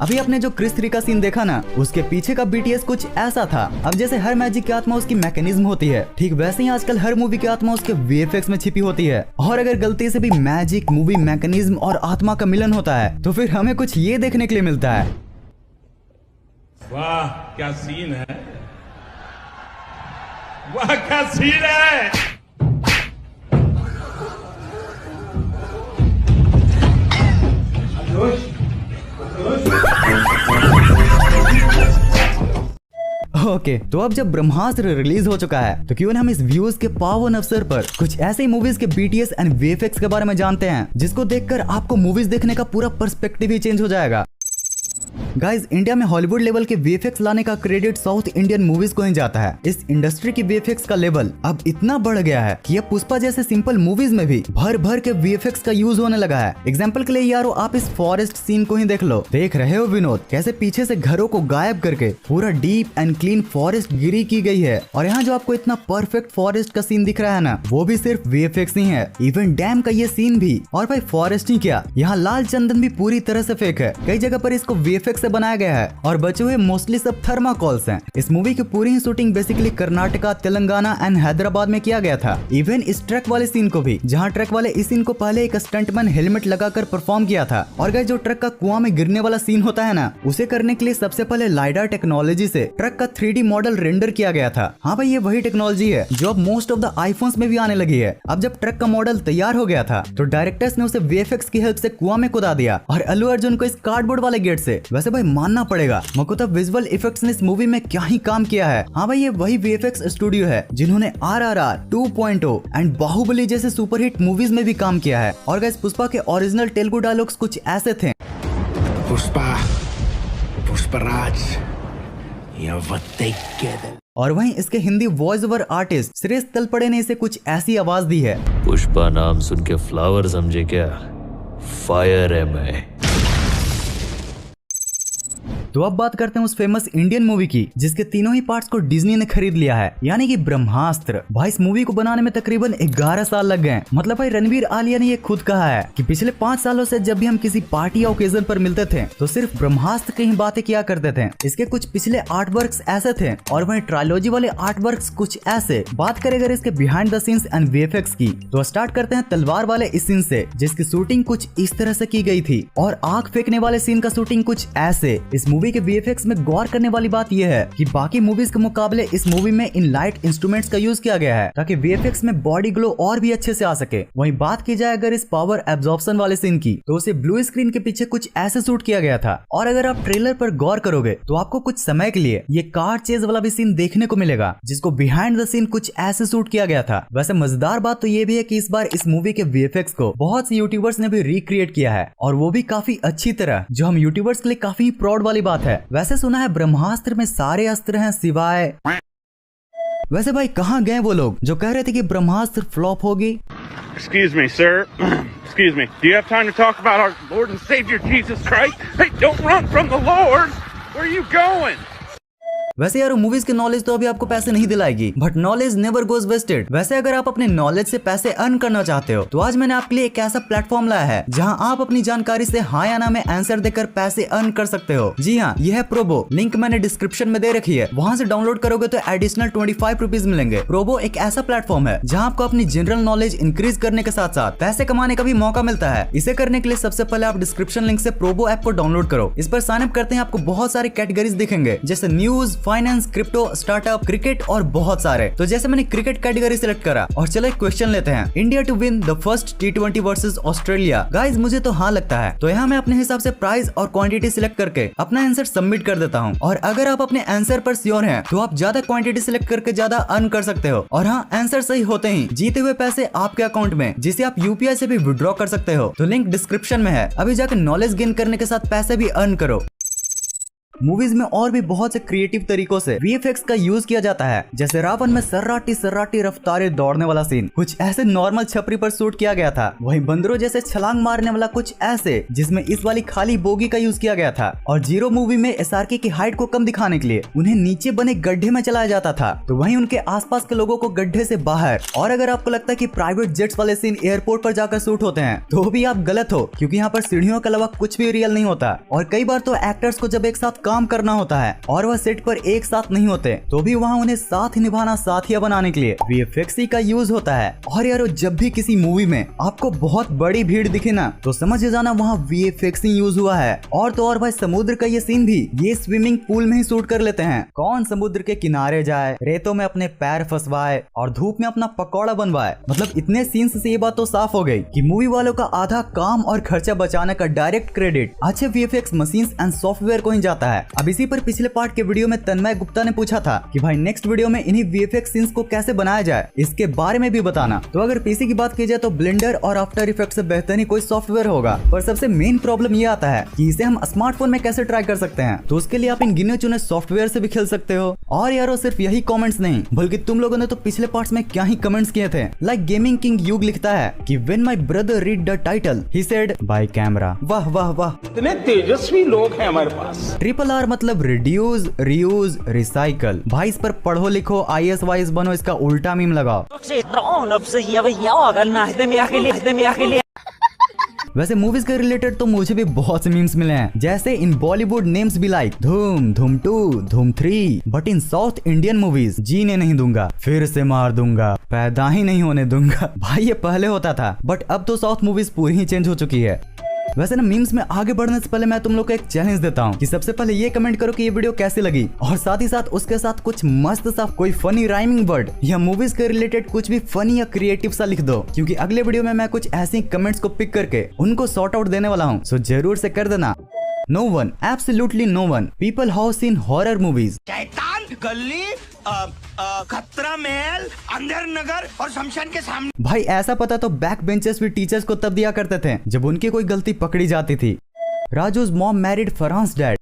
अभी आपने जो क्रिस 3 का सीन देखा ना, उसके पीछे का बीटीएस कुछ ऐसा था। अब जैसे हर मैजिक की आत्मा उसकी मैकेनिज्म होती है, ठीक वैसे ही आजकल हर मूवी की आत्मा उसके वीएफएक्स में छिपी होती है। और अगर गलती से भी मैजिक, मूवी मैकेनिज्म और आत्मा का मिलन होता है तो फिर हमें कुछ ये देखने के लिए मिलता है। वाह क्या सीन है, वाह क्या सीन है। ओके, तो अब जब ब्रह्मास्त्र रिलीज हो चुका है तो क्यों ना हम इस व्यूज के पावन अवसर पर कुछ ऐसे मूवीज के बीटीएस एंड वीएफएक्स के बारे में जानते हैं जिसको देखकर आपको मूवीज देखने का पूरा पर्सपेक्टिव ही चेंज हो जाएगा। गाइज, इंडिया में हॉलीवुड लेवल के वीएफएक्स लाने का क्रेडिट साउथ इंडियन मूवीज को ही जाता है। इस इंडस्ट्री की वीएफएक्स का लेवल अब इतना बढ़ गया है कि अब पुष्पा जैसे सिंपल मूवीज में भी भर भर के वीएफएक्स का यूज होने लगा है। एग्जांपल के लिए यारो, आप इस फॉरेस्ट सीन को ही देख लो। देख रहे हो विनोद, कैसे पीछे से घरों को गायब करके पूरा डीप एंड क्लीन फॉरेस्ट गिरी की गई है। और यहाँ जो आपको इतना परफेक्ट फॉरेस्ट का सीन दिख रहा है ना, वो भी सिर्फ वीएफएक्स ही है। इवन डैम का ये सीन भी, और भाई फॉरेस्ट ही क्या, यहाँ लाल चंदन भी पूरी तरह से फेक है। कई जगह पर इसको वीएफएक्स से बनाया गया है और बचे हुए मोस्टली सब थर्माकोल्स हैं। इस मूवी की पूरी ही shooting basically Karnataka, Telangana and Hyderabad में किया गया था। इवन इस ट्रक वाले सीन को भी, जहां ट्रक वाले इस सीन को पहले एक स्टंटमैन हेलमेट लगाकर परफॉर्म किया था। और गाइस, जो ट्रक का कुआं में गिरने वाला सीन होता है ना, उसे करने के लिए सबसे पहले लाइडर टेक्नोलॉजी से ट्रक का 3D मॉडल रेंडर किया गया था। हाँ भाई, ये वही टेक्नोलॉजी है जो अब मोस्ट ऑफ द आईफोन्स में भी आने लगी है। अब जब ट्रक का मॉडल तैयार हो गया था तो डायरेक्टर्स ने उसे वीएफएक्स की हेल्प से कुआं में कुदा दिया और अल्लू अर्जुन को इस कार्डबोर्ड वाले गेट से। वैसे भाई मानना पड़ेगा, मुकुता विजुअल इफेक्ट्स ने इस मूवी में क्या ही काम किया है। हाँ भाई, ये वही वीएफएक्स स्टूडियो है जिन्होंने RRR 2.0 एंड बाहुबली जैसे सुपरहिट मूवीज में भी काम किया है। और गाइस, पुष्पा के ओरिजिनल तेलुगु डायलॉग्स कुछ ऐसे थे। पुष्पा, पुष्पराज, और वहीं इसके Hindi voice over artist Suresh Talpade ने इसे कुछ ऐसी आवाज दी है। पुष्पा नाम सुन के फ्लावर समझे क्या, फायर है मैं। तो अब बात करते हैं उस फेमस इंडियन मूवी की जिसके तीनों ही पार्ट्स को डिज्नी ने खरीद लिया है, यानी कि ब्रह्मास्त्र। भाई, इस मूवी को बनाने में तकरीबन 11 साल लग गए। मतलब भाई, रणवीर आलिया ने ये खुद कहा है कि पिछले 5 सालों से जब भी हम किसी पार्टी या ओकेजन पर मिलते थे तो सिर्फ ब्रह्मास्त्र की ही बातें किया करते थे। इसके कुछ पिछले आर्ट वर्क्स ऐसे थे और वहीं ट्रायलॉजी वाले आर्ट वर्क्स कुछ ऐसे। बात करें अगर इसके behind the scenes and VFX की, तो स्टार्ट करते हैं तलवार वाले इस सीन से, जिसकी शूटिंग कुछ इस तरह से की गई थी। और आग फेंकने वाले सीन का शूटिंग कुछ ऐसे। इस मूवी के वीएफएक्स में गौर करने वाली बात यह है कि बाकी मूवीज के मुकाबले इस मूवी में इन लाइट इंस्ट्रूमेंट्स का यूज किया गया है ताकि वीएफएक्स में बॉडी ग्लो और भी अच्छे से आ सके। वहीं बात की जाए अगर इस पावर एब्जॉर्प्शन वाले सीन की, तो उसे ब्लू स्क्रीन के पीछे कुछ ऐसे शूट किया गया था। और अगर आप ट्रेलर पर गौर करोगे तो आपको कुछ समय के लिए ये कार चेज वाला भी सीन देखने को मिलेगा, जिसको बिहाइंड द सीन कुछ ऐसे शूट किया गया था। वैसे मजेदार बात तो ये भी है कि इस बार इस मूवी के वीएफएक्स को बहुत से यूट्यूबर्स ने भी रिक्रिएट किया है, और वो भी काफी अच्छी तरह, जो हम यूट्यूबर्स के लिए काफी प्राउड वाली बात है। वैसे सुना है ब्रह्मास्त्र में सारे अस्त्र हैं सिवाय। वैसे भाई, कहाँ गए वो लोग जो कह रहे थे कि ब्रह्मास्त्र फ्लॉप होगी? Excuse me, sir. Excuse me. Do you have time to talk about our Lord and Savior Jesus Christ? Hey, don't run from the Lord. Where are you going? वैसे यार, मूवीज के नॉलेज तो अभी आपको पैसे नहीं दिलाएगी, but knowledge never goes wasted. वैसे अगर आप अपने नॉलेज से पैसे अर्न करना चाहते हो तो आज मैंने आपके लिए एक ऐसा प्लेटफॉर्म लाया है जहां आप अपनी जानकारी से हाँ या ना में आंसर देकर पैसे अर्न कर सकते हो। जी हाँ, यह है प्रोबो। लिंक मैंने डिस्क्रिप्शन में दे रखी है, वहां से डाउनलोड करोगे तो एडिशनल 25 रुपीज मिलेंगे। प्रोबो एक ऐसा प्लेटफॉर्म है जहाँ आपको अपनी जनरल नॉलेज इंक्रीज करने के साथ साथ पैसे कमाने का भी मौका मिलता है। इसे करने के लिए सबसे पहले आप डिस्क्रिप्शन लिंक से प्रोबो ऐप को डाउनलोड करो। इस पर साइन अप करते हैं आपको बहुत सारी कैटेगरीज दिखेंगे, जैसे news, finance, crypto, startup, cricket और बहुत सारे। तो जैसे मैंने क्रिकेट कैटेगरी सिलेक्ट करा और चलो एक क्वेश्चन लेते हैं, India to win the first T20 versus Australia. Guys, मुझे तो हाँ लगता है, तो यहाँ मैं अपने हिसाब से प्राइस और क्वांटिटी सिलेक्ट करके अपना आंसर सबमिट कर देता हूँ। और अगर आप अपने आंसर पर श्योर हैं तो आप ज्यादा क्वांटिटी सिलेक्ट करके ज्यादा अर्न कर सकते हो। और हाँ, आंसर सही होते ही जीते हुए पैसे आपके अकाउंट में, जिसे आप यूपीआई से भी विड्रॉ कर सकते हो। तो लिंक डिस्क्रिप्शन में है, अभी जाकर नॉलेज गेन करने के साथ पैसे भी अर्न करो। मूवीज में और भी बहुत से क्रिएटिव तरीकों से वीएफएक्स का यूज किया जाता है। जैसे रावण में सर्राटी रफ्तारे दौड़ने वाला सीन कुछ ऐसे नॉर्मल छपरी पर शूट किया गया था। वहीं बंदरों जैसे छलांग मारने वाला कुछ ऐसे जिसमें इस वाली खाली बोगी का यूज किया गया था। और जीरो मूवी में एसआरके की हाइट को कम दिखाने के लिए उन्हें नीचे बने गड्ढे में चलाया जाता था, तो वहीं उनके आसपास के लोगों को गड्ढे से बाहर। और अगर आपको लगता है कि प्राइवेट जेट्स वाले सीन एयरपोर्ट पर जाकर शूट होते हैं तो भी आप गलत हो, क्योंकि यहाँ पर सीढ़ियों के अलावा कुछ भी रियल नहीं होता। और कई बार तो एक्टर्स को जब एक साथ काम करना होता है और वह सेट पर एक साथ नहीं होते तो भी वहाँ उन्हें साथ ही निभाना, साथिया बनाने के लिए वीएफएक्स का यूज होता है। और यारो जब भी किसी मूवी में आपको बहुत बड़ी भीड़ दिखे ना तो समझ जाना वहाँ वीएफएक्स यूज हुआ है। और तो और भाई समुद्र का ये सीन भी ये स्विमिंग पूल में ही शूट कर लेते हैं। कौन समुद्र के किनारे जाए, रेतों में अपने पैर फंसवाए और धूप में अपना पकौड़ा बनवाए। मतलब इतने सीन्स से ये बात तो साफ हो गई कि मूवी वालों का आधा काम और खर्चा बचाने का डायरेक्ट क्रेडिट अच्छे वीएफएक्स मशीन्स एंड सॉफ्टवेयर को ही जाता है। अब इसी पर पिछले पार्ट के वीडियो में तन्मय गुप्ता ने पूछा था कि भाई नेक्स्ट वीडियो में इन्हीं वीएफएक्स सीन्स को कैसे बनाया जाए, इसके बारे में भी बताना। तो अगर पीसी की बात की जाए तो ब्लेंडर और आफ्टर इफेक्ट्स से बेहतर ही कोई सॉफ्टवेयर होगा, पर सबसे मेन प्रॉब्लम ये आता है कि इसे हम स्मार्टफोन में कैसे ट्राई कर सकते हैं। तो उसके लिए आप इन गिने चुने सॉफ्टवेयर से भी खेल सकते हो। और यारो सिर्फ यही कमेंट्स नहीं बल्कि तुम लोगों ने तो पिछले पार्ट्स में क्या ही कमेंट्स किए थे। लाइक गेमिंग किंग युग लिखता है कि when my brother read the title he said bye camera. वाह वाह वाह, इतने तेजस्वी लोग हैं हमारे पास। ट्रिपल आर मतलब रिड्यूस, रीयूज, रिसाइकल। भाई इस पर पढ़ो लिखो, IAS वाइस बनो, इसका उल्टा मीम लगाओ। वैसे मूवीज के रिलेटेड तो मुझे भी बहुत से मीम्स मिले हैं। जैसे इन बॉलीवुड नेम्स भी लाइक धूम, धूम 2, धूम 3, but in south Indian movies जीने नहीं दूंगा, फिर से मार दूंगा, पैदा ही नहीं होने दूंगा। भाई ये पहले होता था बट अब तो साउथ मूवीज पूरी ही चेंज हो चुकी है। वैसे ना मीम्स में आगे बढ़ने से पहले मैं तुम लोग को एक चैलेंज देता हूँ कि सबसे पहले ये कमेंट करो कि ये वीडियो कैसी लगी, और साथ ही साथ उसके साथ कुछ मस्त सा कोई फनी राइमिंग वर्ड या मूवीज के रिलेटेड कुछ भी फनी या क्रिएटिव सा लिख दो, क्योंकि अगले वीडियो में मैं कुछ ऐसे कमेंट्स को पिक करके उनको सॉर्ट आउट देने वाला हूँ। सो जरूर से कर देना। No one, absolutely no one. People have seen horror movies. शैतान गली, खतरा महल, अंधेर नगर और शमशान के सामने। भाई ऐसा पता तो बैक बेंचेस भी टीचर्स को तब दिया करते थे जब उनकी कोई गलती पकड़ी जाती थी। राजू's mom married Farhan's dad.